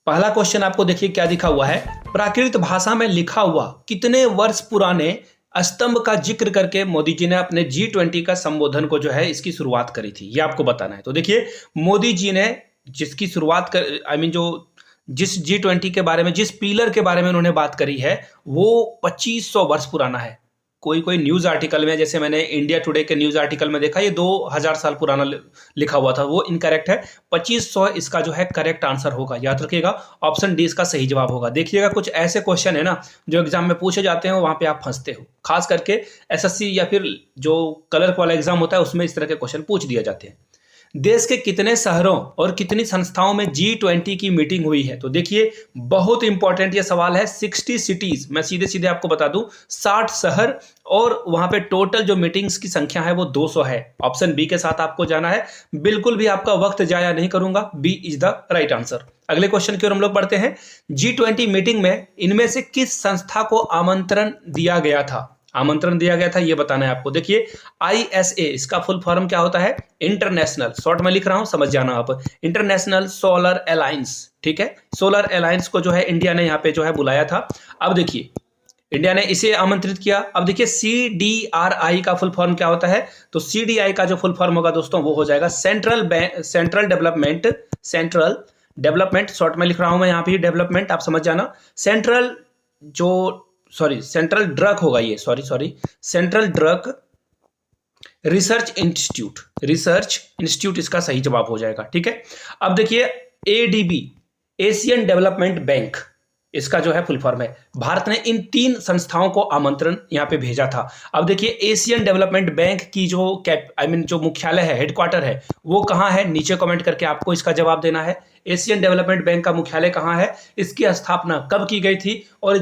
पहला क्वेश्चन आपको देखिए क्या दिखा हुआ है, प्राकृत भाषा में लिखा हुआ कितने वर्ष पुराने स्तंभ का जिक्र करके मोदी जी ने अपने G20 का संबोधन को जो है इसकी शुरुआत करी थी, ये आपको बताना है। तो देखिए मोदी जी ने जिसकी शुरुआत कर जो जिस G20 के बारे में, जिस पिलर के बारे में उन्होंने बात करी है वो 2500 वर्ष पुराना है। कोई कोई न्यूज आर्टिकल में, जैसे मैंने इंडिया टुडे के न्यूज आर्टिकल में देखा, ये 2000 साल पुराना लिखा हुआ था, वो इनकरेक्ट है। 2500 इसका जो है करेक्ट आंसर होगा, याद रखिएगा। ऑप्शन डी इसका सही जवाब होगा। देखिएगा कुछ ऐसे क्वेश्चन है ना जो एग्जाम में पूछे जाते हैं, वहां पे आप फंसते हो, खास करके एसएससी या फिर जो क्लर्क वाला एग्जाम होता है उसमें इस तरह के क्वेश्चन पूछ दिए जाते हैं। देश के कितने शहरों और कितनी संस्थाओं में G20 की मीटिंग हुई है? तो देखिए बहुत इंपॉर्टेंट ये सवाल है। 60 सिटीज, मैं सीधे सीधे आपको बता दूं, 60 शहर, और वहां पे टोटल जो मीटिंग्स की संख्या है वो 200 है। ऑप्शन बी के साथ आपको जाना है, बिल्कुल भी आपका वक्त जाया नहीं करूंगा, B is the right answer. अगले क्वेश्चन की ओर हम लोग बढ़ते हैं। G20 मीटिंग में इनमें से किस संस्था को आमंत्रण दिया गया था? आमंत्रण दिया गया था ये बताना है आपको। देखिए ISA, इसका फुल फॉर्म क्या होता है? इंटरनेशनल, शॉर्ट में लिख रहा हूं, समझ जाना आप, इंटरनेशनल सोलर अलायंस। ठीक है, सोलर अलायंस को जो है इंडिया ने यहाँ पे जो है बुलाया था। अब देखिए इंडिया ने इसे आमंत्रित किया। अब देखिए CDRI का फुल फॉर्म क्या होता है? तो CDI का जो फुल फॉर्म होगा दोस्तों वो हो जाएगा सेंट्रल डेवलपमेंट, शॉर्ट में लिख रहा हूं मैं यहाँ पे डेवलपमेंट, आप समझ जाना। सेंट्रल ड्रग होगा ये, सेंट्रल ड्रग रिसर्च इंस्टीट्यूट इसका सही जवाब हो जाएगा। ठीक है, अब देखिए ADB, एशियन डेवलपमेंट बैंक, इसका जो है फुल फॉर्म है। भारत ने इन 3 संस्थाओं को आमंत्रण यहां पे भेजा था। अब देखिए एशियन डेवलपमेंट बैंक की जो जो मुख्यालय है, हेडक्वार्टर है, वो कहां है? नीचे कमेंट करके आपको इसका जवाब देना है। एशियन डेवलपमेंट बैंक का मुख्यालय कहां है? इसकी स्थापना कब की गई थी? और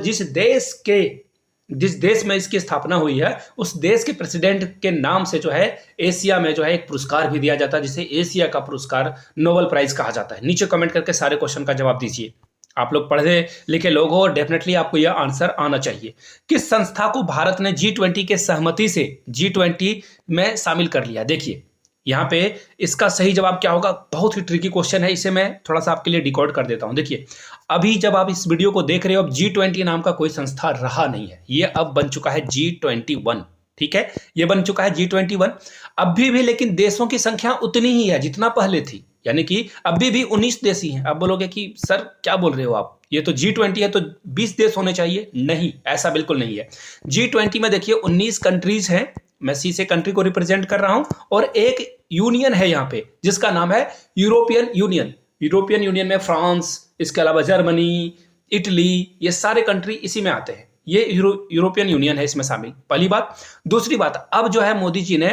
जिस देश में इसकी स्थापना हुई है उस देश के प्रेसिडेंट के नाम से जो है एशिया में जो है एक पुरस्कार भी दिया जाता है, जिसे एशिया का पुरस्कार, नोबेल प्राइज कहा जाता है। नीचे कमेंट करके सारे क्वेश्चन का जवाब दीजिए। आप लोग पढ़े लिखे लोग हो, डेफिनेटली आपको यह आंसर आना चाहिए। किस संस्था को भारत ने G20 के सहमति से G20 में शामिल कर लिया? देखिए यहाँ पे इसका सही जवाब क्या होगा? बहुत ही ट्रिकी क्वेश्चन है, इसे मैं थोड़ा सा आपके लिए डिकोड कर देता हूं। देखिए अभी जब आप इस वीडियो को देख रहे हो, अब G20 नाम का कोई संस्था रहा नहीं है, ये अब बन चुका है G21। ठीक है, ये बन चुका है G21 अभी भी, लेकिन देशों की संख्या उतनी ही है जितना पहले थी, यानी कि अभी भी 19 देश ही हैं। अब बोलोगे कि सर क्या बोल रहे हो आप, ये तो G20 है तो 20 देश होने चाहिए। नहीं, ऐसा बिल्कुल नहीं है। G20 में देखिए 19 कंट्रीज हैं, मैं सी से कंट्री को रिप्रेजेंट कर रहा हूं, और एक यूनियन है यहाँ पे जिसका नाम है यूरोपियन यूनियन में फ्रांस, इसके अलावा जर्मनी, इटली, ये सारे कंट्री इसी में आते हैं। ये यूरोपियन यूनियन है इसमें शामिल, पहली बात। दूसरी बात, अब जो है मोदी जी ने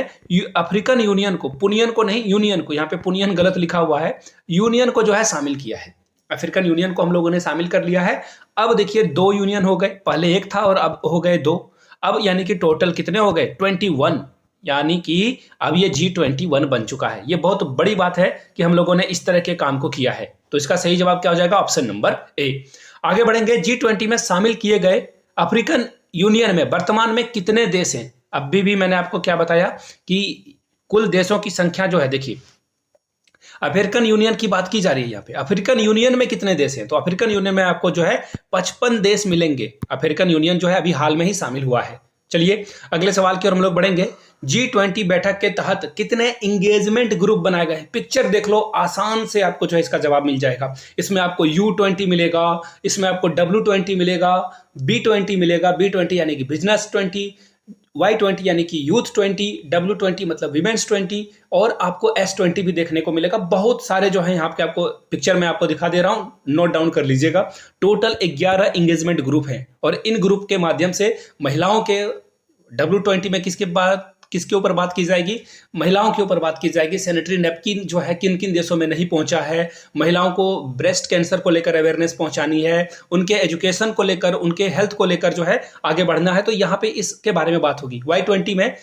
अफ्रीकन यूनियन को, पुनियन को नहीं, यूनियन को, यहाँ पे पुनियन गलत लिखा हुआ है, यूनियन को जो है शामिल किया है। अफ्रीकन यूनियन को हम लोगों ने शामिल कर लिया है। अब देखिए 2 यूनियन हो गए, पहले एक था और अब हो गए 2। अब यानी कि टोटल कितने हो गए? 21, यानी कि अब ये G21 बन चुका है। ये बहुत बड़ी बात है कि हम लोगों ने इस तरह के काम को किया है। तो इसका सही जवाब क्या हो जाएगा? Option number A. आगे बढ़ेंगे। G20 में शामिल किए गए अफ्रीकन यूनियन में वर्तमान में कितने देश हैं? अभी भी मैंने आपको क्या बताया कि कुल देशों की संख्या जो है, देखिए अफ्रीकन यूनियन की बात की जा रही है यहाँ पे। अफ्रीकन यूनियन में कितने देश हैं? तो अफ्रीकन यूनियन में आपको जो है 55 देश मिलेंगे। अफ्रीकन यूनियन जो है अभी हाल में ही शामिल हुआ है। चलिए अगले सवाल की ओर हम लोग बढ़ेंगे। G20 बैठक के तहत कितने इंगेजमेंट ग्रुप बनाए गए? पिक्चर देख लो, आसान से आपको जो है इसका जवाब मिल जाएगा। इसमें आपको U20 मिलेगा, इसमें आपको W20 मिलेगा, B20 मिलेगा, B20 यानी कि बिजनेस 20, Y20 यानी कि यूथ 20, W20 मतलब विमेंस 20, और आपको S20 भी देखने को मिलेगा। बहुत सारे जो है यहाँ पे आपको पिक्चर में आपको दिखा दे रहा हूँ, नोट डाउन कर लीजिएगा। टोटल 11 इंगेजमेंट ग्रुप हैं, और इन ग्रुप के माध्यम से महिलाओं के W20 में किसके ऊपर बात की जाएगी? महिलाओं के ऊपर बात की जाएगी। सैनिटरी नैपकिन जो है किन किन देशों में नहीं पहुंचा है, महिलाओं को ब्रेस्ट कैंसर को लेकर अवेयरनेस पहुंचानी है, उनके एजुकेशन को लेकर, उनके हेल्थ को लेकर जो है आगे बढ़ना है, तो यहाँ पे इसके बारे में बात होगी। Y20 में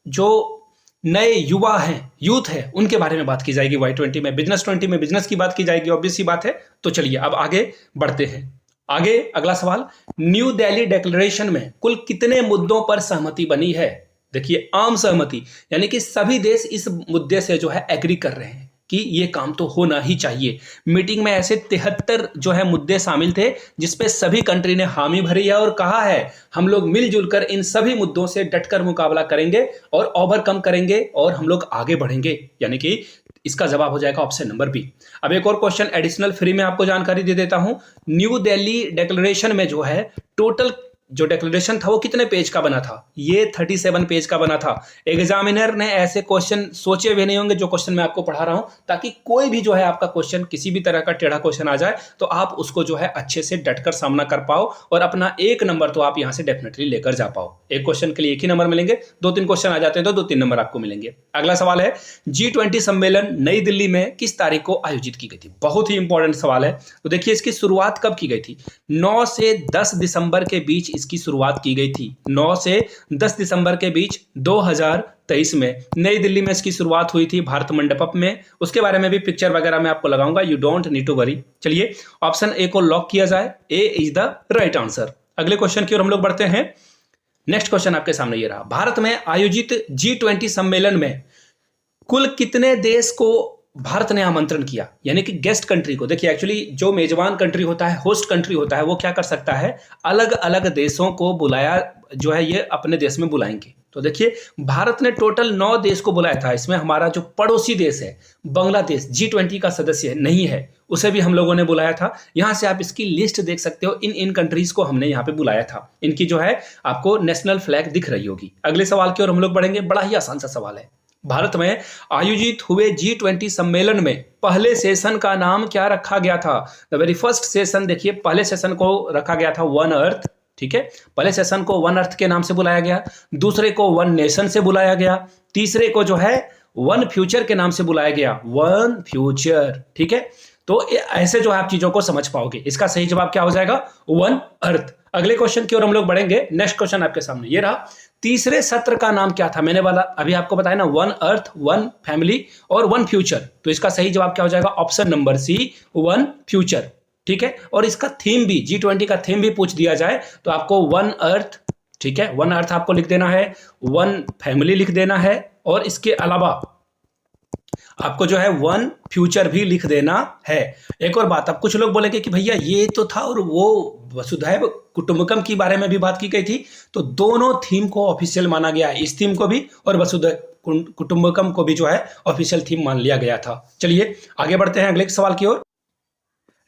जो नए युवा हैं, यूथ है, उनके बारे में बात की जाएगी। Y20 में, बिजनेस 20 में बिजनेस की बात की जाएगी, ऑब्वियस सी बात है। तो चलिए अब आगे बढ़ते हैं। आगे अगला सवाल, न्यू दिल्ली डिक्लेरेशन में कुल कितने मुद्दों पर सहमति बनी है? देखिए आम सहमति, यानी कि सभी देश इस मुद्दे से जो है एग्री कर रहे हैं। कि ये काम तो होना ही चाहिए। मीटिंग में ऐसे 73 जो है मुद्दे शामिल थे जिसपे सभी कंट्री ने हामी भरी है और कहा है हम लोग मिलजुल कर इन सभी मुद्दों से डटकर मुकाबला करेंगे और ओवरकम करेंगे और हम लोग आगे बढ़ेंगे, यानी कि इसका जवाब हो जाएगा ऑप्शन नंबर बी। अब एक और क्वेश्चन एडिशनल फ्री में आपको जानकारी दे देता हूं। न्यू दिल्ली डिक्लेरेशन में जो है टोटल जो डिक्लेरेशन था वो कितने पेज का बना था? ये 37 पेज का बना था। एग्जामिनर ने ऐसे क्वेश्चन सोचे भी नहीं होंगे जो क्वेश्चन मैं आपको पढ़ा रहा हूं, ताकि कोई भी जो है आपका क्वेश्चन किसी भी तरह का टेढ़ा क्वेश्चन आ जाए तो आप उसको जो है अच्छे से डटकर सामना कर पाओ और अपना 1 नंबर तो आप यहां से डेफिनेटली लेकर जा पाओ। एक क्वेश्चन के लिए 1 ही नंबर मिलेंगे, 2-3 क्वेश्चन आ जाते हैं तो 2-3 नंबर आपको मिलेंगे। अगला सवाल है G20 सम्मेलन नई दिल्ली में किस तारीख को आयोजित की गई थी? बहुत ही इंपॉर्टेंट सवाल है। तो देखिए इसकी शुरुआत कब की गई थी? 9 से 10 दिसंबर के बीच इसकी शुरुआत की गई थी। 9 से 10 दिसंबर के बीच 2023 में नई दिल्ली में इसकी शुरुआत हुई थी भारत मंडपम में। उसके बारे में भी पिक्चर वगैरह मैं आपको लगाऊंगा, you don't need to worry. चलिए ऑप्शन ए को लॉक किया जाए, A is the right answer. अगले क्वेश्चन की ओर हम लोग बढ़ते हैं। नेक्स्ट क्वेश्चन आपके सामने ये रहा, भारत में आयोजित G20 सम्मेलन में कुल कितने देश को भारत ने आमंत्रण किया, यानी कि गेस्ट कंट्री को? देखिए एक्चुअली जो मेजबान कंट्री होता है, होस्ट कंट्री होता है, वो क्या कर सकता है, अलग अलग देशों को बुलाया जो है ये अपने देश में बुलाएंगे। तो देखिए भारत ने टोटल 9 देश को बुलाया था। इसमें हमारा जो पड़ोसी देश है बांग्लादेश G20 का सदस्य नहीं है, उसे भी हम लोगों ने बुलाया था। यहां से आप इसकी लिस्ट देख सकते हो, इन कंट्रीज को हमने यहाँ पे बुलाया था। इनकी जो है आपको नेशनल फ्लैग दिख रही होगी। अगले सवाल की ओर हम लोग बढ़ेंगे, बड़ा ही आसान सा सवाल है। भारत में आयोजित हुए G20 सम्मेलन में पहले सेशन का नाम क्या रखा गया था? द वेरी फर्स्ट सेशन, देखिए पहले सेशन को रखा गया था वन अर्थ, ठीक है। पहले सेशन को वन अर्थ के नाम से बुलाया गया, दूसरे को वन नेशन से बुलाया गया, तीसरे को जो है वन फ्यूचर के नाम से बुलाया गया, वन फ्यूचर, ठीक है। तो ऐसे जो है आप चीजों को समझ पाओगे। इसका सही जवाब क्या हो जाएगा? One earth. अगले क्वेश्चन की ओर हम लोग बढ़ेंगे। नेक्स्ट क्वेश्चन आपके सामने ये रहा, तीसरे सत्र का नाम क्या था? मैंने वाला अभी आपको बताया ना, वन अर्थ, वन फैमिली और वन फ्यूचर। तो इसका सही जवाब क्या हो जाएगा? Option number C, one future, ठीक है। और इसका थीम भी, G20 का थीम भी पूछ दिया जाए तो आपको वन अर्थ, ठीक है, वन अर्थ आपको लिख देना है, वन फैमिली लिख देना है और इसके अलावा आपको जो है वन फ्यूचर भी लिख देना है। एक और बात, अब कुछ लोग बोलेंगे कि भैया ये तो था और वो वसुधैव कुटुंबकम की बारे में भी बात की गई थी, तो दोनों थीम को ऑफिशियल माना गया है, इस थीम को भी और वसुधैव कुटुंबकम को भी जो है ऑफिशियल थीम मान लिया गया था। चलिए आगे बढ़ते हैं अगले सवाल की ओर।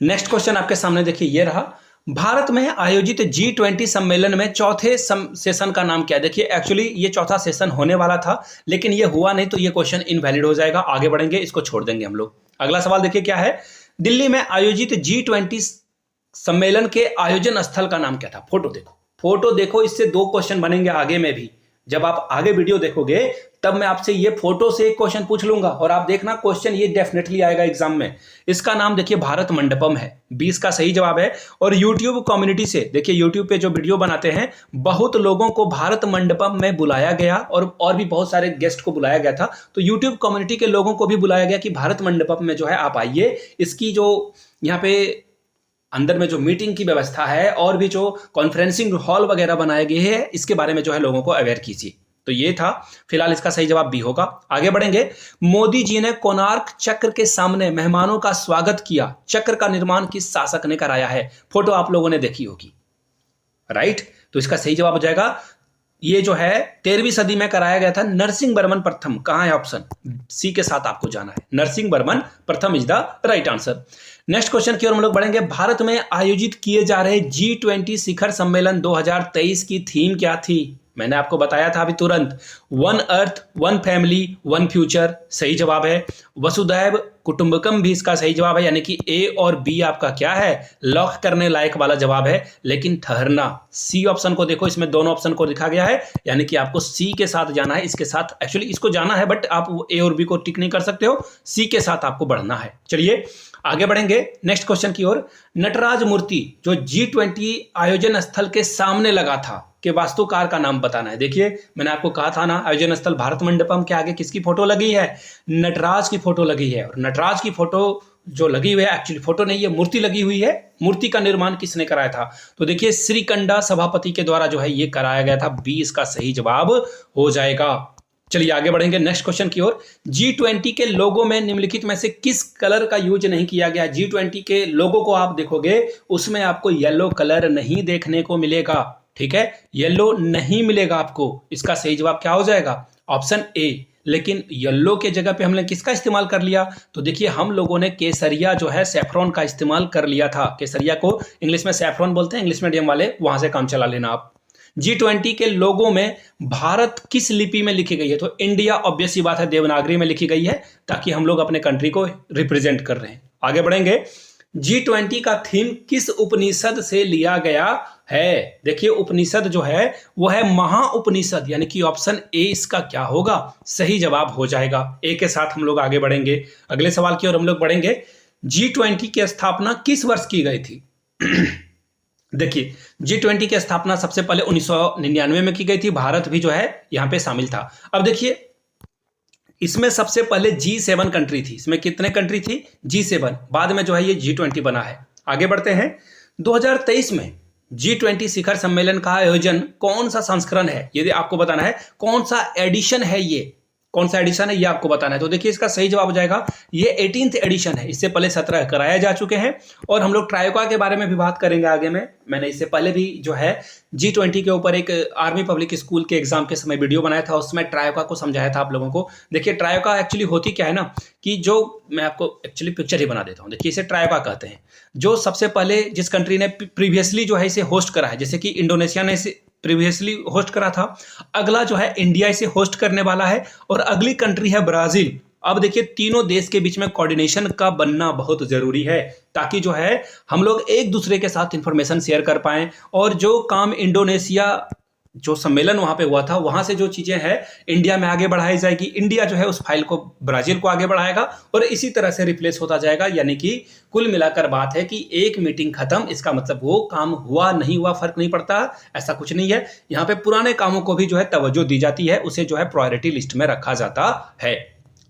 नेक्स्ट क्वेश्चन आपके सामने देखिए ये रहा, भारत में आयोजित G20 सम्मेलन में चौथे सेशन का नाम क्या है? देखिए एक्चुअली ये चौथा सेशन होने वाला था लेकिन ये हुआ नहीं, तो ये क्वेश्चन इनवैलिड हो जाएगा। आगे बढ़ेंगे, इसको छोड़ देंगे हम लोग। अगला सवाल देखिए क्या है, दिल्ली में आयोजित G20 सम्मेलन के आयोजन स्थल का नाम क्या था? फोटो देखो, फोटो देखो, इससे 2 क्वेश्चन बनेंगे आगे में भी। जब आप आगे वीडियो देखोगे तब मैं आपसे ये फोटो से एक क्वेश्चन पूछ लूंगा और आप देखना क्वेश्चन ये डेफिनेटली आएगा एग्जाम में। इसका नाम देखिए भारत मंडपम है, 20 का सही जवाब है। और यूट्यूब कम्युनिटी से, देखिए यूट्यूब पे जो वीडियो बनाते हैं बहुत लोगों को भारत मंडपम में बुलाया गया और भी बहुत सारे गेस्ट को बुलाया गया था। तो यूट्यूब कम्युनिटी के लोगों को भी बुलाया गया कि भारत मंडपम में जो है आप आइए, इसकी जो यहाँ पे अंदर में जो मीटिंग की व्यवस्था है और भी जो कॉन्फ्रेंसिंग हॉल वगैरह बनाए गए हैं, इसके बारे में जो है लोगों को अवेयर कीजिए। तो ये था, फिलहाल इसका सही जवाब बी होगा। आगे बढ़ेंगे, मोदी जी ने कोणार्क चक्र के सामने मेहमानों का स्वागत किया, चक्र का निर्माण किस शासक ने कराया है? फोटो आप लोगों ने देखी होगी, राइट। तो इसका सही जवाब हो जाएगा, ये जो है 13वीं सदी में कराया गया था, नरसिंह वर्मन प्रथम। कहां है? ऑप्शन सी के साथ आपको जाना है, नरसिंह वर्मन प्रथम is the right answer. Next question की ओर हम लोग बढ़ेंगे, भारत में आयोजित किए जा रहे G20 शिखर सम्मेलन 2023 की थीम क्या थी? मैंने आपको बताया था अभी तुरंत, one earth, one family, one future सही जवाब है। वसुधैव कुटुंबकम भी इसका सही जवाब है, यानी कि ए और बी आपका क्या है, लॉक करने लायक वाला जवाब है। लेकिन ठहरना, सी ऑप्शन को देखो, इसमें दोनों ऑप्शन को लिखा गया है, यानी कि आपको सी के साथ जाना है, इसके साथ एक्चुअली इसको जाना है बट आप ए और बी को टिक नहीं कर सकते हो, सी के साथ आपको बढ़ना है। चलिए आगे बढ़ेंगे नेक्स्ट क्वेश्चन की ओर। नटराज मूर्ति जो G20 आयोजन स्थल के सामने लगा था के वास्तुकार का नाम बताना है। देखिए मैंने आपको कहा था ना, आयोजन स्थल भारत मंडपम के आगे किसकी फोटो लगी है? नटराज की फोटो लगी है। और नटराज की फोटो जो लगी हुई है, एक्चुअली फोटो नहीं है, मूर्ति लगी हुई है। मूर्ति का निर्माण किसने कराया था? तो देखिए श्रीकंडा सभापति के द्वारा जो है ये कराया गया था। बी इसका सही जवाब हो जाएगा। चलिए आगे बढ़ेंगे नेक्स्ट क्वेश्चन की ओर। G20 के लोगो में निम्नलिखित में से किस कलर का यूज नहीं किया गया? G20 के लोगो को आप देखोगे उसमें आपको येलो कलर नहीं देखने को मिलेगा, ठीक है, येलो नहीं मिलेगा आपको। इसका सही जवाब क्या हो जाएगा? Option A. लेकिन येलो के जगह पे हमने किसका इस्तेमाल कर लिया? तो देखिए हम लोगों ने केसरिया जो है सैफ्रॉन का इस्तेमाल कर लिया था। केसरिया को इंग्लिश में सैफ्रॉन बोलते हैं, इंग्लिश मीडियम वाले वहां से काम चला लेना आप। G20 के लोगों में भारत किस लिपि में लिखी गई है? तो इंडिया ऑब्वियस सी बात है देवनागरी में लिखी गई है, ताकि हम लोग अपने कंट्री को रिप्रेजेंट कर रहे हैं। आगे बढ़ेंगे। G20 का थीम किस उपनिषद से लिया गया है? देखिए उपनिषद जो है वो है महाउपनिषद, यानी कि ऑप्शन ए इसका क्या होगा? सही जवाब हो जाएगा। ए के साथ हम लोग आगे बढ़ेंगे अगले सवाल की ओर हम लोग बढ़ेंगे। G20 की स्थापना किस वर्ष की गई थी? देखिए G20 की स्थापना सबसे पहले 1999 में की गई थी। भारत भी जो है यहां पे शामिल था। अब देखिए इसमें सबसे पहले G7 कंट्री थी। इसमें कितने कंट्री थी? G7। बाद में जो है ये G20 बना है। आगे बढ़ते हैं। 2023 में G20 शिखर सम्मेलन का आयोजन कौन सा संस्करण है? यदि आपको बताना है कौन सा एडिशन है, ये कौन सा एडिशन है ये आपको बताना है। तो देखिए इसका सही जवाब हो जाएगा ये 18th एडिशन है। इससे पहले 17 कराया जा चुके हैं। और हम लोग ट्रायोका के बारे में भी बात करेंगे आगे में। मैंने इससे पहले भी जो है G20 के ऊपर एक आर्मी पब्लिक स्कूल के एग्जाम के समय वीडियो बनाया था, उसमें ट्रायोका को समझाया था आप लोगों को। देखिए ट्रायोका एक्चुअली होती क्या है ना, कि जो मैं आपको एक्चुअली पिक्चर ही बना देता हूँ। देखिए इसे ट्रायोका कहते हैं। जो सबसे पहले जिस कंट्री ने प्रीवियसली जो है इसे होस्ट करा है, जैसे कि इंडोनेशिया ने इसे प्रीवियसली होस्ट करा था, अगला जो है इंडिया इसे होस्ट करने वाला है, और अगली कंट्री है ब्राजील। अब देखिए तीनों देश के बीच में कोऑर्डिनेशन का बनना बहुत जरूरी है, ताकि जो है हम लोग एक दूसरे के साथ इंफॉर्मेशन शेयर कर पाएं। और जो काम इंडोनेशिया जो सम्मेलन वहां पे हुआ था, वहां से जो चीजें हैं इंडिया में आगे बढ़ाई जाएगी, इंडिया जो है उस फाइल को ब्राजील को आगे बढ़ाएगा, और इसी तरह से रिप्लेस होता जाएगा। यानी कि कुल मिलाकर बात है कि एक मीटिंग खत्म, इसका मतलब वो काम हुआ नहीं हुआ फर्क नहीं पड़ता, ऐसा कुछ नहीं है। यहाँ पे पुराने कामों को भी जो है तवज्जो दी जाती है, उसे जो है प्रायोरिटी लिस्ट में रखा जाता है।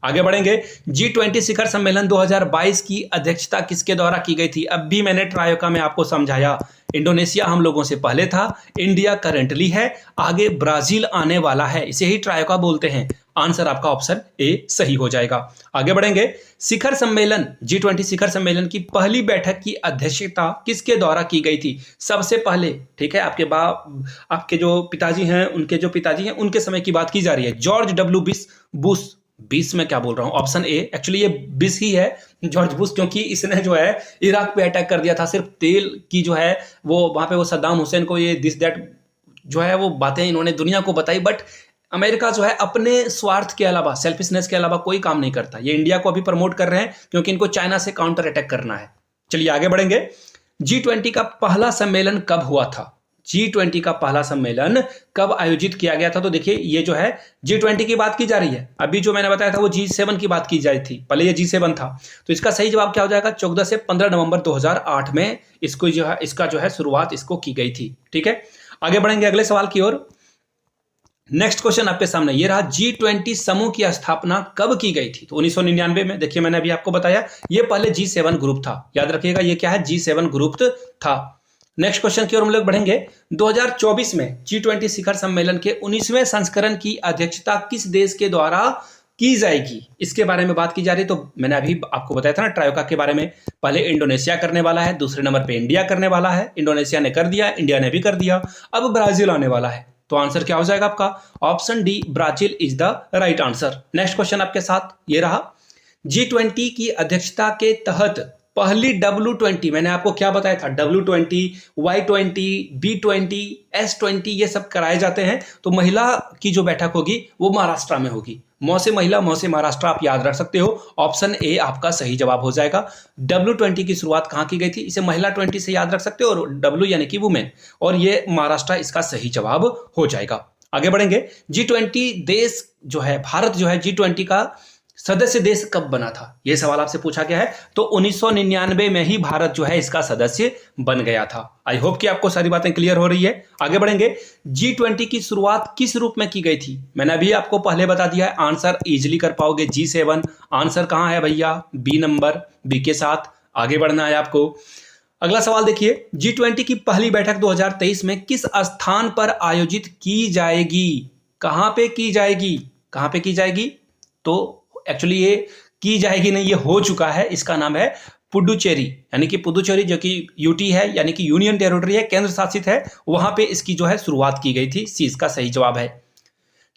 आगे बढ़ेंगे। G20 शिखर सम्मेलन 2022 की अध्यक्षता किसके द्वारा की गई थी? अब भी मैंने ट्रायोका में आपको समझाया, इंडोनेशिया हम लोगों से पहले था, इंडिया करेंटली है, आगे ब्राजील आने वाला है, इसे ही ट्रायोका बोलते हैं। आंसर आपका ऑप्शन ए सही हो जाएगा। आगे बढ़ेंगे। शिखर सम्मेलन G20 शिखर सम्मेलन की पहली बैठक की अध्यक्षता किसके द्वारा की गई थी? सबसे पहले, ठीक है, आपके जो पिताजी हैं, उनके जो पिताजी हैं उनके समय की बात की जा रही है। जॉर्ज डब्ल्यू बुश, 20 में क्या बोल रहा हूं, ऑप्शन ए। एक्चुअली ये 20 ही है, जॉर्ज बुश, क्योंकि इसने जो है इराक पे अटैक कर दिया था। सिर्फ तेल की जो है वो वहां पे वो सद्दाम हुसैन को ये दिस दैट जो है वो बातें इन्होंने दुनिया को बताई। बट अमेरिका जो है अपने स्वार्थ के अलावा, सेल्फिशनेस के अलावा कोई काम नहीं करता। ये इंडिया को अभी प्रमोट कर रहे हैं क्योंकि इनको चाइना से काउंटर अटैक करना है। चलिए आगे बढ़ेंगे। G20 का पहला सम्मेलन कब हुआ था? G20 का पहला सम्मेलन कब आयोजित किया गया था? तो देखिए ये जो है G20 की बात की जा रही है। अभी जो मैंने बताया था वो G7 की बात की जा रही थी, पहले ये G7 था। तो इसका सही जवाब क्या हो जाएगा? 14 से 15 नवंबर 2008 में इसको जो है इसका जो है शुरुआत इसको की गई थी। ठीक है, आगे बढ़ेंगे अगले सवाल की ओर। नेक्स्ट क्वेश्चन आपके सामने ये रहा। G20 समूह की स्थापना कब की गई थी? तो 1999 में। देखिए मैंने अभी आपको बताया ये पहले G7 ग्रुप था, याद रखिएगा ये क्या है? G7 ग्रुप था। नेक्स्ट क्वेश्चन की ओर हम लोग बढ़ेंगे। 2024 में G20 शिखर सम्मेलन के 19वें संस्करण की अध्यक्षता किस देश के द्वारा की जाएगी? इसके बारे में बात की जा रही है। तो मैंने अभी आपको बताया था ना ट्रायोका के बारे में। पहले इंडोनेशिया करने वाला है, दूसरे नंबर पे इंडिया करने वाला है। इंडोनेशिया ने कर दिया, इंडिया ने भी कर दिया, अब ब्राजील आने वाला है। तो आंसर क्या हो जाएगा आपका? Option D, Brazil is the right answer. Next question आपके साथ ये रहा। G20 की अध्यक्षता के तहत पहली W20, मैंने आपको क्या बताया था? W20, Y20, B20, S20 ये सब कराए जाते हैं। तो महिला की जो बैठक होगी वो महाराष्ट्र में होगी। मौ से महिला, मौ से महाराष्ट्र, आप याद रख सकते हो। ऑप्शन ए आपका सही जवाब हो जाएगा। W20 की शुरुआत कहाँ की गई थी? इसे महिला 20 से याद रख सकते हो, और W यानी कि वुमेन, और ये महाराष्ट्र इसका सही जवाब हो जाएगा। आगे बढ़ेंगे। G20 देश जो है, भारत जो है G20 का सदस्य देश कब बना था? यह सवाल आपसे पूछा गया है। तो 1999 में ही भारत जो है इसका सदस्य बन गया था। आई होप कि आपको सारी बातें क्लियर हो रही है। आगे बढ़ेंगे। G20 की शुरुआत किस रूप में की गई थी? मैंने अभी आपको पहले बता दिया है, आंसर इजीली कर पाओगे। G7 आंसर कहां है भैया? बी नंबर, बी के साथ आगे बढ़ना है आपको। अगला सवाल देखिए। G20 की पहली बैठक 2023 में किस स्थान पर आयोजित की जाएगी? कहां पे की जाएगी? कहाँ पे की जाएगी? तो एक्चुअली ये की जाएगी नहीं, ये हो चुका है। इसका नाम है पुडुचेरी, यानी कि पुडुचेरी जो कि यूटी है, यानी कि यूनियन टेरिटरी है, केंद्र शासित है, वहां पे इसकी जो है शुरुआत की गई थी। सी इसका सही जवाब है।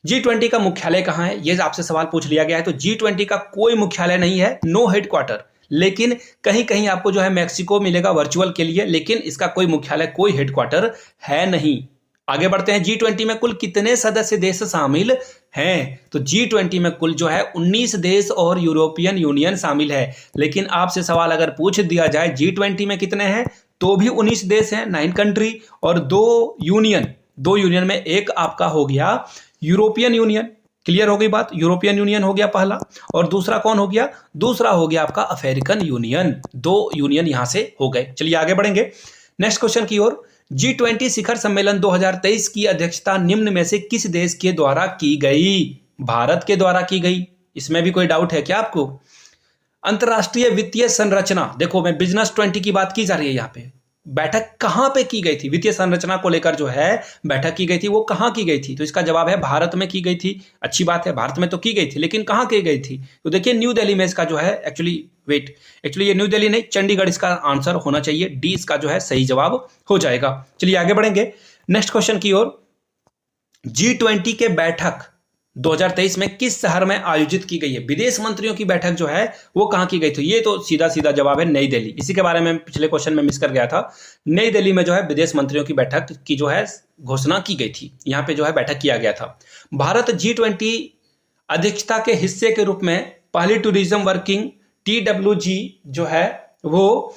G20 का मुख्यालय कहाँ है, ये आपसे सवाल पूछ लिया गया है। तो G20 का कोई मुख्यालय नहीं है, नो हेडक्वार्टर, लेकिन कहीं कहीं आपको जो है मैक्सिको मिलेगा वर्चुअल के लिए, लेकिन इसका कोई मुख्यालय, कोई हेडक्वार्टर है नहीं। आगे बढ़ते हैं। G20 में कुल कितने सदस्य देश शामिल हैं? तो G20 में कुल जो है 19 देश और यूरोपियन यूनियन शामिल है। लेकिन आपसे सवाल अगर पूछ दिया जाए G20 में कितने हैं, तो भी 19 देश हैं, 9 कंट्री, और दो यूनियन में एक आपका हो गया यूरोपियन यूनियन। क्लियर हो गई बात? यूरोपियन यूनियन हो गया पहला, और दूसरा कौन हो गया? दूसरा हो गया आपका अफ्रीकन यूनियन। दो यूनियन यहां से हो गए। चलिए आगे बढ़ेंगे नेक्स्ट क्वेश्चन की ओर। G20 शिखर सम्मेलन 2023 की अध्यक्षता निम्न में से किस देश के द्वारा की गई? भारत के द्वारा की गई। इसमें भी कोई डाउट है क्या आपको? अंतरराष्ट्रीय वित्तीय संरचना, देखो मैं बिजनेस 20 की बात की जा रही है यहाँ पे। बैठक कहां पे की गई थी? वित्तीय संरचना को लेकर जो है बैठक की गई थी, वो कहां की गई थी? तो इसका जवाब है भारत में की गई थी। अच्छी बात है, भारत में तो की गई थी, लेकिन कहां की गई थी? तो देखिए न्यू दिल्ली में इसका जो है एक्चुअली ये न्यू दिल्ली नहीं, चंडीगढ़ इसका आंसर होना चाहिए। डी इसका जो है सही जवाब हो जाएगा। चलिए आगे बढ़ेंगे नेक्स्ट क्वेश्चन की ओर। G20 के बैठक 2023 में किस शहर में आयोजित की गई है? विदेश मंत्रियों की बैठक जो है वो कहां की गई थी? ये तो सीधा सीधा जवाब है नई दिल्ली। इसी के बारे में पिछले क्वेश्चन में मिस कर गया था। नई दिल्ली में जो है विदेश मंत्रियों की बैठक की जो है घोषणा की गई थी, यहां पे जो है बैठक किया गया था। भारत G20 अध्यक्षता के हिस्से के रूप में पहली टूरिज्म वर्किंग TWG जो है वो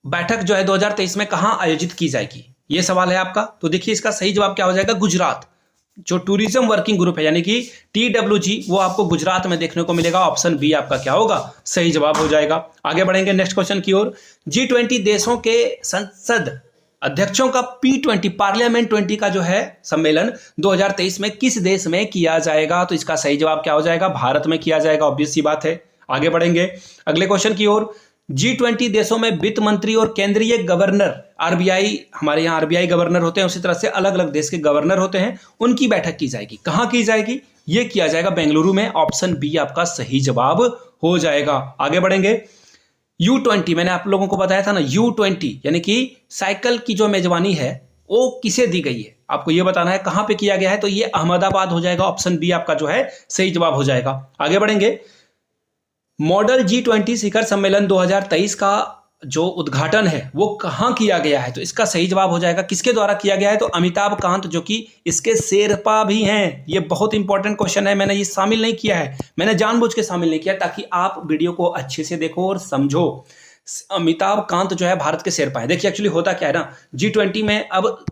बैठक जो है 2023 में कहां आयोजित की जाएगी, ये सवाल है आपका। तो देखिए इसका सही जवाब क्या हो जाएगा? गुजरात। जो टूरिज्म वर्किंग ग्रुप है यानी कि TWG, वो आपको गुजरात में देखने को मिलेगा। ऑप्शन बी आपका क्या होगा? सही जवाब हो जाएगा। आगे बढ़ेंगे नेक्स्ट क्वेश्चन की ओर। G20 देशों के संसद अध्यक्षों का P20 पार्लियामेंट 20 का जो है सम्मेलन 2023 में किस देश में किया जाएगा? तो इसका सही जवाब क्या हो जाएगा? भारत में किया जाएगा, ऑब्वियस सी बात है। आगे बढ़ेंगे अगले क्वेश्चन की ओर। G20 देशों में वित्त मंत्री और केंद्रीय गवर्नर, RBI, हमारे यहाँ RBI गवर्नर होते हैं, उसी तरह से अलग अलग देश के गवर्नर होते हैं, उनकी बैठक की जाएगी। कहां की जाएगी? ये किया जाएगा बेंगलुरु में। ऑप्शन बी आपका सही जवाब हो जाएगा। आगे बढ़ेंगे। U20, मैंने आप लोगों को बताया था ना, U20 यानी कि साइकिल की जो मेजबानी है वो किसे दी गई है, आपको ये बताना है। कहां पे किया गया है? तो ये अहमदाबाद हो जाएगा। ऑप्शन बी आपका जो है सही जवाब हो जाएगा। आगे बढ़ेंगे। मॉडल G20 शिखर सम्मेलन 2023 का जो उद्घाटन है वो कहां किया गया है? तो इसका सही जवाब हो जाएगा किसके द्वारा किया गया है? तो अमिताभ कांत, जो कि इसके शेरपा भी हैं। ये बहुत इंपॉर्टेंट क्वेश्चन है, मैंने ये शामिल नहीं किया है, मैंने जानबूझ के शामिल नहीं किया ताकि आप वीडियो को अच्छे से देखो और समझो। अमिताभ कांत जो है भारत के शेरपा है। देखिए एक्चुअली होता क्या है ना, G20 में अब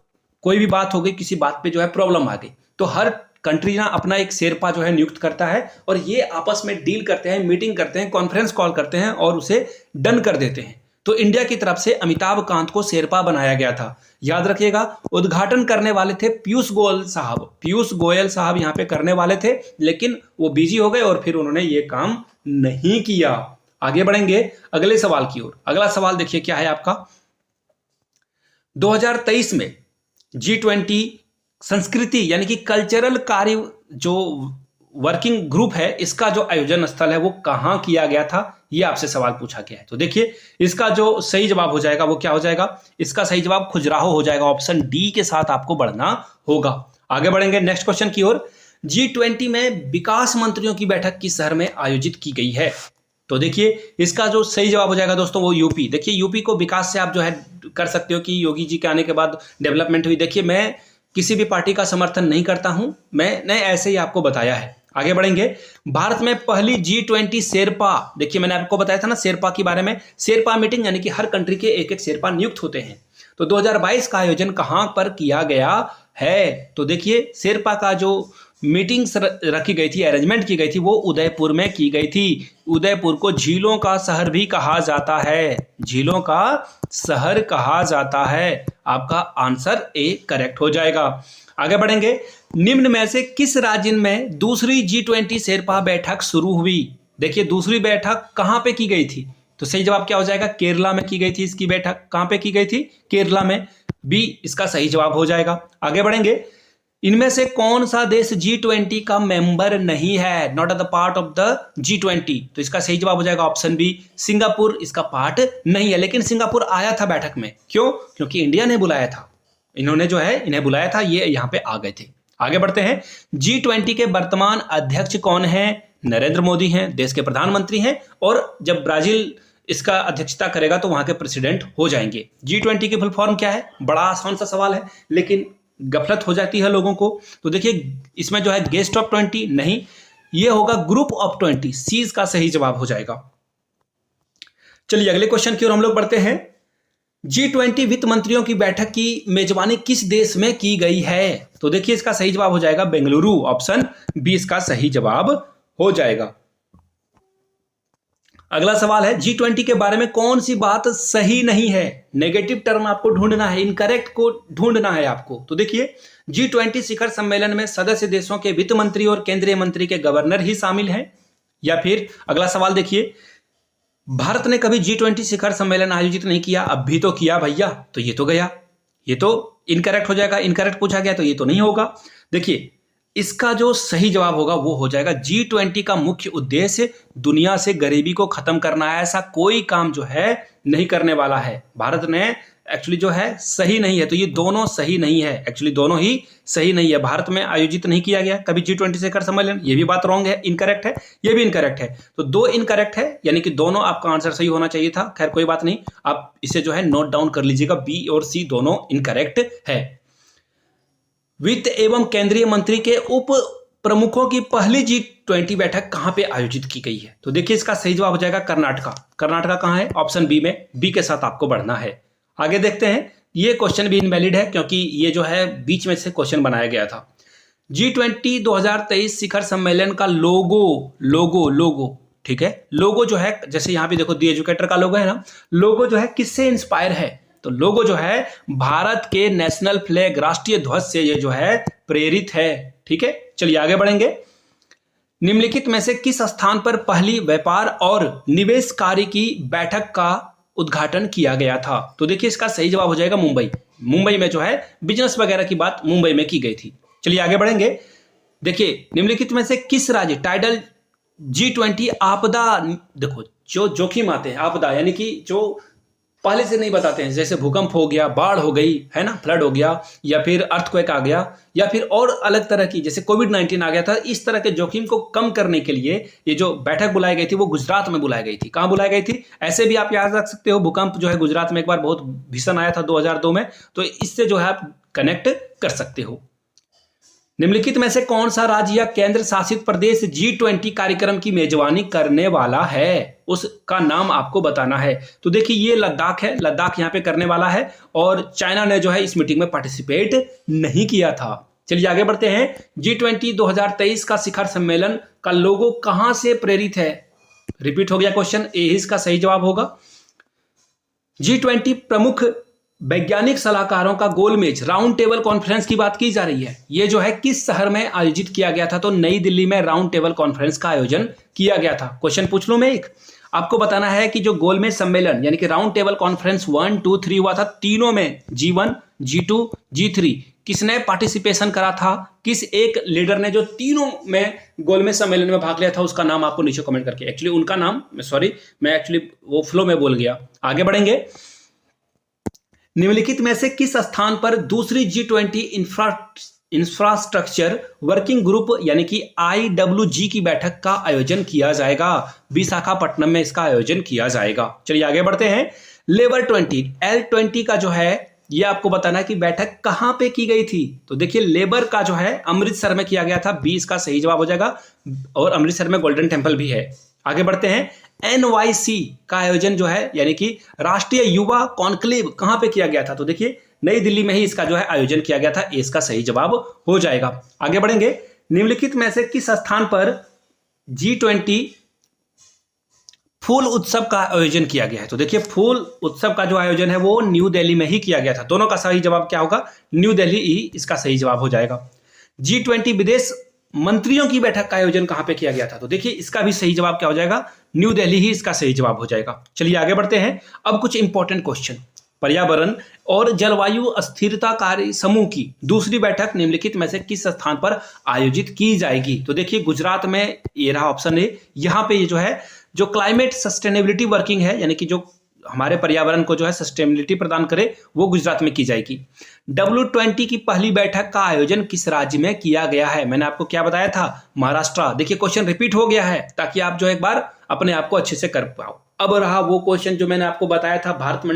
कोई भी बात हो गई, किसी बात पे जो है प्रॉब्लम आ गई, तो हर कंट्री ना अपना एक शेरपा जो है नियुक्त करता है और ये आपस में डील करते हैं, मीटिंग करते हैं, कॉन्फ्रेंस कॉल करते हैं और उसे डन कर देते हैं। तो इंडिया की तरफ से अमिताभ कांत को शेरपा बनाया गया था। याद रखिएगा, उद्घाटन करने वाले थे पीयूष गोयल साहब यहाँ पे करने वाले थे, लेकिन वो बिजी हो गए और फिर उन्होंने ये काम नहीं किया। आगे बढ़ेंगे अगले सवाल की ओर। अगला सवाल देखिए क्या है आपका। 2023 में G20 संस्कृति यानी कि कल्चरल कार्य जो वर्किंग ग्रुप है, इसका जो आयोजन स्थल है वो कहां किया गया था, ये आपसे सवाल पूछा गया है। तो देखिए इसका जो सही जवाब हो जाएगा वो क्या हो जाएगा? इसका सही जवाब खजुराहो हो जाएगा। ऑप्शन डी के साथ आपको बढ़ना होगा। आगे बढ़ेंगे नेक्स्ट क्वेश्चन की ओर। G20 में विकास मंत्रियों की बैठक किस शहर में आयोजित की गई है? तो देखिए इसका जो सही जवाब हो जाएगा दोस्तों वो यूपी। देखिए यूपी को विकास से आप जो है कर सकते हो कि योगी जी के आने के बाद डेवलपमेंट हुई। देखिए मैं किसी भी पार्टी का समर्थन नहीं करता हूं, मैंने ऐसे ही आपको बताया है। आगे बढ़ेंगे। भारत में पहली G20 शेरपा, देखिए मैंने आपको बताया था ना शेरपा के बारे में। शेरपा मीटिंग यानी कि हर कंट्री के एक एक शेरपा नियुक्त होते हैं। तो 2022 का आयोजन कहां पर किया गया है? तो देखिए शेरपा का जो मीटिंग्स रखी गई थी, अरेंजमेंट की गई थी, वो उदयपुर में की गई थी। उदयपुर को झीलों का शहर भी कहा जाता है, झीलों का शहर कहा जाता है। आपका आंसर ए करेक्ट हो जाएगा। आगे बढ़ेंगे। निम्न में से किस राज्य में दूसरी G20 शेरपा बैठक शुरू हुई? देखिए दूसरी बैठक कहां पे की गई थी? तो सही जवाब क्या हो जाएगा? केरला में की गई थी। इसकी बैठक कहां पे की गई थी? केरला में। बी इसका सही जवाब हो जाएगा। आगे बढ़ेंगे। इनमें से कौन सा देश G20 का मेंबर नहीं है, not the part of the G20? तो इसका सही जवाब हो जाएगा ऑप्शन बी, सिंगापुर इसका पार्ट नहीं है। लेकिन सिंगापुर आया था बैठक में, क्यों? क्योंकि इंडिया ने बुलाया था, इन्होंने जो है इन्हें बुलाया था, ये यहाँ पे आ गए थे। आगे बढ़ते हैं। G20 के वर्तमान अध्यक्ष कौन है? नरेंद्र मोदी हैं, देश के प्रधानमंत्री हैं, और जब ब्राजील इसका अध्यक्षता करेगा तो वहां के प्रेसिडेंट हो जाएंगे। G20 की फुल फॉर्म क्या है? बड़ा आसान सा सवाल है, लेकिन गफलत हो जाती है लोगों को। तो देखिए इसमें जो है गेस्ट ऑफ 20 नहीं, ये होगा ग्रुप ऑफ 20, सी इसका सही जवाब हो जाएगा। चलिए अगले क्वेश्चन की ओर हम लोग बढ़ते हैं। G20 वित्त मंत्रियों की बैठक की मेजबानी किस देश में की गई है? तो देखिए इसका सही जवाब हो जाएगा बेंगलुरु, ऑप्शन बी इसका सही जवाब हो जाएगा। अगला सवाल है, G20 के बारे में कौन सी बात सही नहीं है? नेगेटिव टर्म आपको ढूंढना है, इनकरेक्ट को ढूंढना है आपको। तो देखिए G20 शिखर सम्मेलन में सदस्य देशों के वित्त मंत्री और केंद्रीय मंत्री के गवर्नर ही शामिल हैं, या फिर अगला सवाल देखिए, भारत ने कभी G20 शिखर सम्मेलन आयोजित नहीं किया, अब भी तो किया भैया, तो ये तो गया, ये तो इनकरेक्ट हो जाएगा। इनकरेक्ट पूछा गया तो ये तो नहीं होगा। देखिए इसका जो सही जवाब होगा वो हो जाएगा G20 का मुख्य उद्देश्य दुनिया से गरीबी को खत्म करना है, ऐसा कोई काम जो है नहीं करने वाला है। भारत ने एक्चुअली जो है सही नहीं है, तो ये दोनों सही नहीं है, एक्चुअली दोनों ही सही नहीं है। भारत में आयोजित नहीं किया गया कभी G20 शिखर सम्मेलन, ये भी बात रॉन्ग है, इनकरेक्ट है, ये भी इनकरेक्ट है। तो दो इनकरेक्ट है, यानी कि दोनों आपका आंसर सही होना चाहिए था। खैर कोई बात नहीं, आप इसे जो है नोट डाउन कर लीजिएगा, बी और सी दोनों इनकरेक्ट है। वित्त एवं केंद्रीय मंत्री के उप प्रमुखों की पहली G20 बैठक कहां पे आयोजित की गई है? तो देखिए इसका सही जवाब हो जाएगा कर्नाटका। कर्नाटका कहां है? ऑप्शन बी में, बी के साथ आपको बढ़ना है। आगे देखते हैं, ये क्वेश्चन भी इनवैलिड है क्योंकि ये जो है बीच में से क्वेश्चन बनाया गया था। G20 2023 शिखर सम्मेलन का लोगो ठीक है, लोगो जो है जैसे यहाँ पे देखो दी एजुकेटर का लोगो है ना, लोगो जो है किससे इंस्पायर है? तो लोगो जो है भारत के नेशनल फ्लैग, राष्ट्रीय ध्वज से ये जो है प्रेरित है। ठीक है, चलिए आगे बढ़ेंगे। निम्नलिखित में से किस स्थान पर पहली व्यापार और निवेश कार्य की बैठक का उद्घाटन किया गया था? तो देखिए इसका सही जवाब हो जाएगा मुंबई। मुंबई में जो है बिजनेस वगैरह की बात मुंबई में की गई थी। चलिए आगे बढ़ेंगे। देखिए निम्नलिखित में से किस राज्य टाइडल G20 आपदा, देखो जो जोखिम आते हैं, आपदा यानी कि जो पहले से नहीं बताते हैं, जैसे भूकंप हो गया, बाढ़ हो गई है ना, फ्लड हो गया, या फिर अर्थक्वेक आ गया, या फिर और अलग तरह की जैसे कोविड-19 आ गया था, इस तरह के जोखिम को कम करने के लिए ये जो बैठक बुलाई गई थी वो गुजरात में बुलाई गई थी। कहां बुलाई गई थी? ऐसे भी आप याद रख सकते हो, भूकंप जो है गुजरात में एक बार बहुत भीषण आया था 2002 में, तो इससे जो है आप कनेक्ट कर सकते हो। निम्नलिखित में से कौन सा राज्य या केंद्र शासित प्रदेश G20 कार्यक्रम की मेजबानी करने वाला है? उसका नाम आपको बताना है। तो देखिए ये लद्दाख है, लद्दाख यहाँ पे करने वाला है, और चाइना ने जो है इस मीटिंग में पार्टिसिपेट नहीं किया था। चलिए आगे बढ़ते हैं। G20 2023 का शिखर सम्मेलन का लोगो कहां से प्रेरित है? रिपीट हो गया क्वेश्चन, ए इसका सही जवाब होगा। G20 प्रमुख वैज्ञानिक सलाहकारों का गोलमेज राउंड टेबल कॉन्फ्रेंस की बात की जा रही है। ये जो है किस शहर में आयोजित किया गया था? तो नई दिल्ली में राउंड टेबल कॉन्फ्रेंस का आयोजन किया गया था। क्वेश्चन पूछ लूं मैं एक, आपको बताना है कि जो गोलमेज सम्मेलन यानी कि राउंड टेबल कॉन्फ्रेंस 1, 2, 3 हुआ था, तीनों में G1, G2, G3 किसने पार्टिसिपेशन करा था? किस एक लीडर ने जो तीनों में गोलमेज सम्मेलन में भाग लिया था, उसका नाम आपको नीचे कमेंट करके, एक्चुअली उनका नाम, सॉरी मैं एक्चुअली वो फ्लो में बोल गया। आगे बढ़ेंगे। निम्नलिखित में से किस स्थान पर दूसरी G20 इंफ्रास्ट्रक्चर वर्किंग ग्रुप यानी कि IWG की बैठक का आयोजन किया जाएगा? विशाखापट्टनम में इसका आयोजन किया जाएगा। चलिए आगे बढ़ते हैं। लेबर 20 L20 का जो है ये आपको बताना है कि बैठक कहां पे की गई थी? तो देखिए लेबर का जो है अमृतसर में किया गया था, बी इसका सही जवाब हो जाएगा, और अमृतसर में गोल्डन टेम्पल भी है। आगे बढ़ते हैं। NYC का आयोजन जो है यानी कि राष्ट्रीय युवा कॉन्क्लेव कहां पे किया गया था? तो देखिए नई दिल्ली में ही इसका जो है आयोजन किया गया था, इसका सही जवाब हो जाएगा। आगे बढ़ेंगे। निम्नलिखित में से किस स्थान पर G20 फूल उत्सव का आयोजन किया गया है? तो देखिए फूल उत्सव का जो आयोजन है वो न्यू दिल्ली में ही किया गया था। दोनों का सही जवाब क्या होगा? न्यू दिल्ली ही इसका सही जवाब हो जाएगा। G20 विदेश मंत्रियों की बैठक का आयोजन कहां पे किया गया था? तो देखिए इसका भी सही जवाब क्या हो जाएगा? न्यू दिल्ली ही इसका सही जवाब हो जाएगा। चलिए आगे बढ़ते हैं। अब कुछ इंपॉर्टेंट क्वेश्चन, पर्यावरण और जलवायु अस्थिरता कार्य समूह की दूसरी बैठक निम्नलिखित में से किस स्थान पर आयोजित की जाएगी? तो देखिए गुजरात में ये रहा ऑप्शन ए। यहाँ पे ये जो है जो क्लाइमेट सस्टेनेबिलिटी वर्किंग है, यानी कि जो हमारे पर्यावरण को जो है सस्टेनेबिलिटी प्रदान करे, वो गुजरात में की जाएगी। W20 की पहली बैठक का आयोजन किस राज्य में किया गया है? मैंने आपको क्या बताया था? महाराष्ट्र। देखिए क्वेश्चन रिपीट हो गया है ताकि आप जो एक बार अपने आप को अच्छे से कर पाओ। अब रहा वो क्वेश्चन जो मैंने आपको बताया था भारत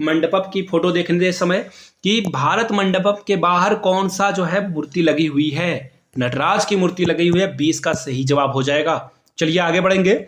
मंडपम की फोटो देखने समय कि भारत मंडपम के बाहर कौन सा जो है मूर्ति लगी हुई है? नटराज की मूर्ति लगी हुई है। 20 का सही जवाब हो जाएगा। चलिए आगे बढ़ेंगे।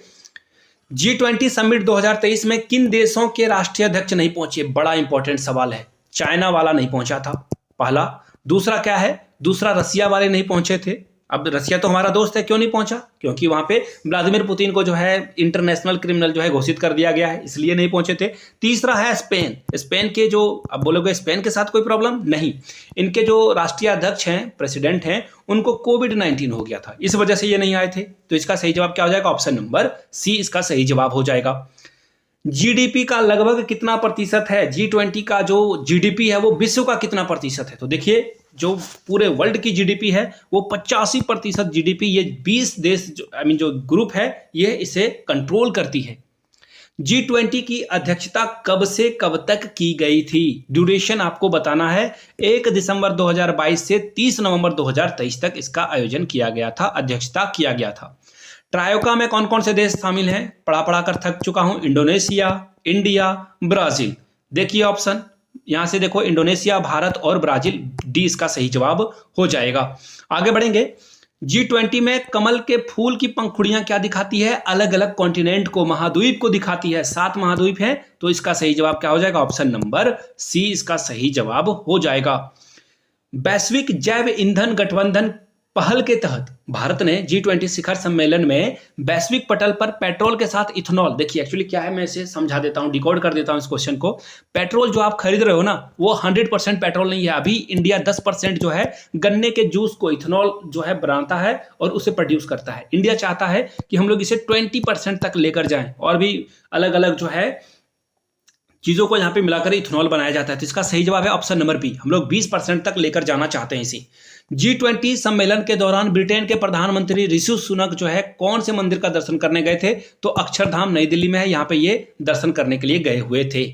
G20 समिट 2023 में किन देशों के राष्ट्रीय अध्यक्ष नहीं पहुंचे? बड़ा इंपॉर्टेंट सवाल है। चाइना वाला नहीं पहुंचा था, पहला। दूसरा क्या है? दूसरा रसिया वाले नहीं पहुंचे थे। अब रसिया तो हमारा दोस्त है, क्यों नहीं पहुंचा? क्योंकि वहां पे व्लादिमीर पुतिन को जो है इंटरनेशनल क्रिमिनल जो है घोषित कर दिया गया है, इसलिए नहीं पहुंचे थे। तीसरा है स्पेन। स्पेन के जो, अब बोलोगे स्पेन के साथ कोई प्रॉब्लम नहीं, इनके जो राष्ट्रीय अध्यक्ष हैं, प्रेसिडेंट हैं, उनको कोविड-19 हो गया था, इस वजह से ये नहीं आए थे। तो इसका सही जवाब क्या हो जाएगा? ऑप्शन नंबर सी इसका सही जवाब हो जाएगा। जीडीपी का लगभग कितना प्रतिशत है? G20 का जो जीडीपी है वो विश्व का कितना प्रतिशत है? तो देखिए जो पूरे वर्ल्ड की जीडीपी है वो 85% जीडीपी ये 20 देश जो ग्रुप है ये इसे कंट्रोल करती है। G20 की अध्यक्षता कब से कब तक की गई थी? ड्यूरेशन आपको बताना है। 1 दिसंबर 2022 से 30 नवंबर 2023 तक इसका आयोजन किया गया था, अध्यक्षता किया गया था। ट्रायोका में कौन कौन से देश शामिल हैं? पढ़ा कर थक चुका हूं। Indonesia, India, Brazil. देखिए ऑप्शन यहां से देखो, इंडोनेशिया, भारत और ब्राजील। डी इसका सही जवाब हो जाएगा। आगे बढ़ेंगे। G20 में कमल के फूल की पंखुड़ियां क्या दिखाती है? अलग अलग कॉन्टिनेंट को, महाद्वीप को दिखाती है। 7 महाद्वीप हैं, तो इसका सही जवाब क्या हो जाएगा? ऑप्शन नंबर सी इसका सही जवाब हो जाएगा। वैश्विक जैव ईंधन गठबंधन पहल के तहत भारत ने G20 शिखर सम्मेलन में वैश्विक पटल पर पेट्रोल के साथ इथेनॉल, देखिए एक्चुअली क्या है, मैं इसे समझा देता हूं, डिकोड कर देता हूं इस क्वेश्चन को। पेट्रोल जो आप खरीद रहे हो ना, वो 100% पेट्रोल नहीं है। अभी इंडिया 10% जो है गन्ने के जूस को इथेनॉल जो है बनाता है और उसे प्रोड्यूस करता है। इंडिया चाहता है कि हम लोग इसे 20% तक लेकर जाएं, और भी अलग अलग जो है चीजों को यहाँ पे मिलाकर इथेनॉल बनाया जाता है। तो इसका सही जवाब है ऑप्शन नंबर बी। हम लोग 20% तक लेकर जाना चाहते हैं इसे। G20 सम्मेलन के दौरान ब्रिटेन के प्रधानमंत्री ऋषि सुनक जो है कौन से मंदिर का दर्शन करने गए थे? तो अक्षरधाम नई दिल्ली में है, यहाँ पे ये दर्शन करने के लिए गए हुए थे।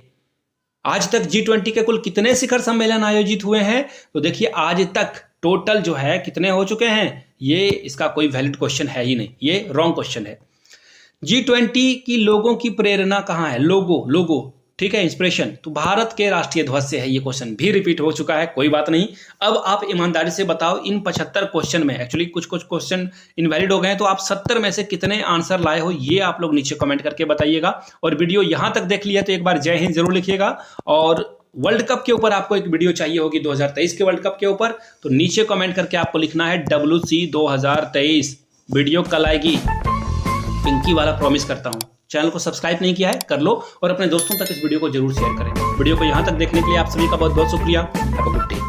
आज तक G20 के कुल कितने शिखर सम्मेलन आयोजित हुए हैं? तो देखिए आज तक टोटल जो है कितने हो चुके हैं? ये इसका कोई वैलिड क्वेश्चन है ही नहीं, ये रॉन्ग क्वेश्चन है। G20 की लोगों की प्रेरणा कहाँ है? लोगो ठीक है, इंस्पिरेशन तो भारत के राष्ट्रीय ध्वज से है। ये क्वेश्चन भी रिपीट हो चुका है, कोई बात नहीं। अब आप ईमानदारी से बताओ, इन 75 क्वेश्चन में एक्चुअली कुछ क्वेश्चन इनवैलिड हो गए हैं, तो आप 70 में से कितने आंसर लाए हो ये आप लोग नीचे कमेंट करके बताइएगा। और वीडियो यहां तक देख लिया तो एक बार जय हिंद जरूर लिखिएगा। और वर्ल्ड कप के ऊपर आपको एक वीडियो चाहिए होगी 2023 के वर्ल्ड कप के ऊपर, तो नीचे कमेंट करके आपको लिखना है WC 2023। वीडियो कल आएगी, पिंकी वाला प्रॉमिस करता हूं। चैनल को सब्सक्राइब नहीं किया है, कर लो और अपने दोस्तों तक इस वीडियो को जरूर शेयर करें। वीडियो को यहां तक देखने के लिए आप सभी का बहुत बहुत शुक्रिया। Have a good day.